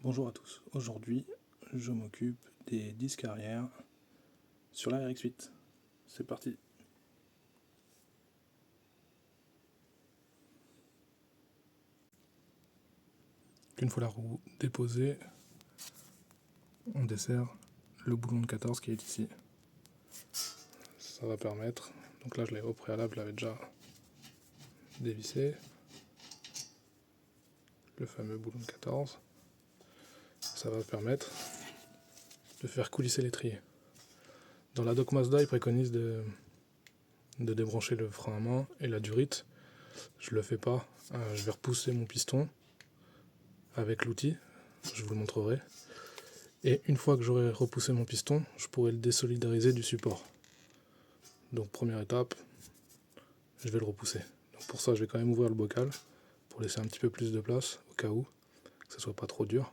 Bonjour à tous, aujourd'hui je m'occupe des disques arrière sur la RX8. C'est parti. Une fois la roue déposée, on dessert le boulon de 14 qui est ici. Ça va permettre, donc là je l'ai au préalable, je l'avais déjà dévissé, le fameux boulon de 14. Ça va permettre de faire coulisser l'étrier. Dans la doc Mazda, ils préconisent de débrancher le frein à main et la durite. Je le fais pas, je vais repousser mon piston avec l'outil, je vous le montrerai. Et une fois que j'aurai repoussé mon piston, je pourrai le désolidariser du support. Donc première étape, je vais le repousser. Donc pour ça, je vais quand même ouvrir le bocal pour laisser un petit peu plus de place au cas où, que ce soit pas trop dur.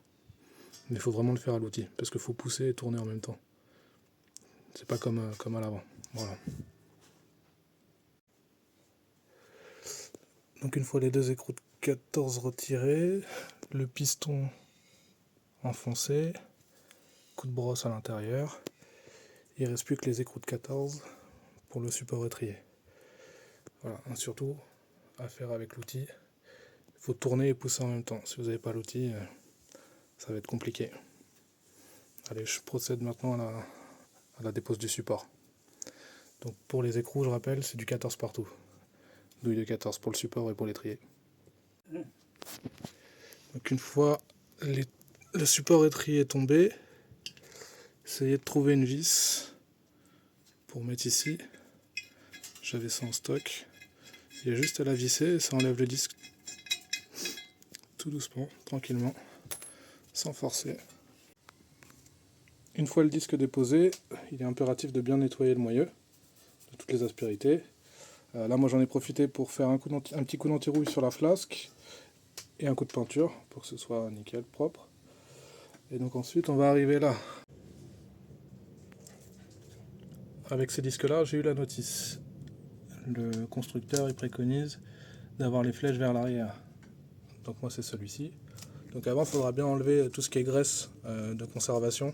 Mais il faut vraiment le faire à l'outil, parce qu'il faut pousser et tourner en même temps. C'est pas comme à l'avant. Voilà. Donc une fois les deux écrous de 14 retirés, le piston enfoncé, coup de brosse à l'intérieur, il ne reste plus que les écrous de 14 pour le support étrier. Voilà, surtout à faire avec l'outil. Il faut tourner et pousser en même temps. Si vous n'avez pas l'outil, ça va être compliqué. Allez, je procède maintenant à la dépose du support. Donc pour les écrous, je rappelle, c'est du 14 partout. Douille de 14 pour le support et pour l'étrier. Donc une fois le support étrier est tombé, essayez de trouver une vis pour mettre ici. J'avais ça en stock. Il y a juste à la visser et ça enlève le disque tout doucement, tranquillement, sans forcer. Une fois le disque déposé, il est impératif de bien nettoyer le moyeu de toutes les aspérités. Là, moi j'en ai profité pour faire un petit coup d'antirouille sur la flasque et un coup de peinture pour que ce soit nickel, propre. Et donc ensuite, on va arriver là. Avec ces disques-là, j'ai eu la notice. Le constructeur il préconise d'avoir les flèches vers l'arrière. Donc moi c'est celui-ci. Donc avant, il faudra bien enlever tout ce qui est graisse de conservation.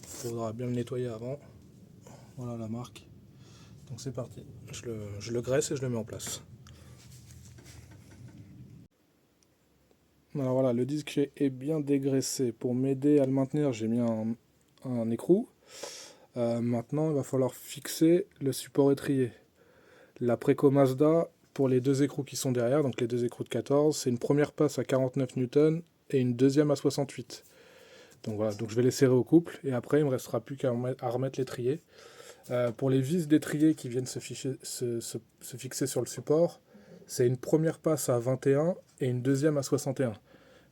Il faudra bien le nettoyer avant. Voilà la marque. Donc c'est parti. Je le graisse et je le mets en place. Alors voilà, le disque est bien dégraissé. Pour m'aider à le maintenir, j'ai mis un écrou. Maintenant, il va falloir fixer le support étrier. La Préco Mazda, pour les deux écrous qui sont derrière, donc les deux écrous de 14, c'est une première passe à 49 N et une deuxième à 68. Donc voilà, donc je vais les serrer au couple et après il ne me restera plus qu'à remettre l'étrier. Pour les vis d'étrier qui viennent se fixer sur le support, c'est une première passe à 21 et une deuxième à 61.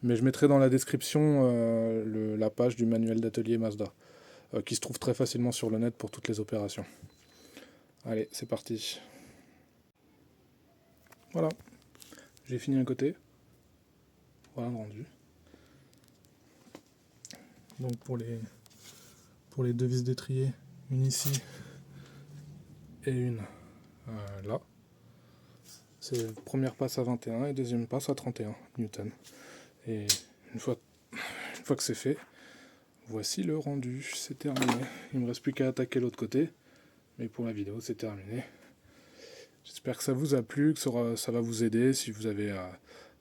Mais je mettrai dans la description la page du manuel d'atelier Mazda, qui se trouve très facilement sur le net pour toutes les opérations. Allez, c'est parti. Voilà, j'ai fini un côté. Voilà le rendu. Donc pour les deux vis d'étrier, une ici et une là. C'est première passe à 21 et deuxième passe à 31 Newton. Et une fois que c'est fait, voici le rendu, c'est terminé. Il ne me reste plus qu'à attaquer l'autre côté. Mais pour la vidéo, c'est terminé. J'espère que ça vous a plu, que ça va vous aider si vous avez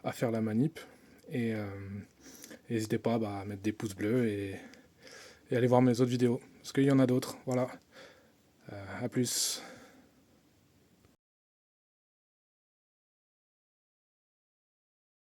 à faire la manip. Et n'hésitez pas à mettre des pouces bleus et aller voir mes autres vidéos. Parce qu'il y en a d'autres. Voilà. À plus.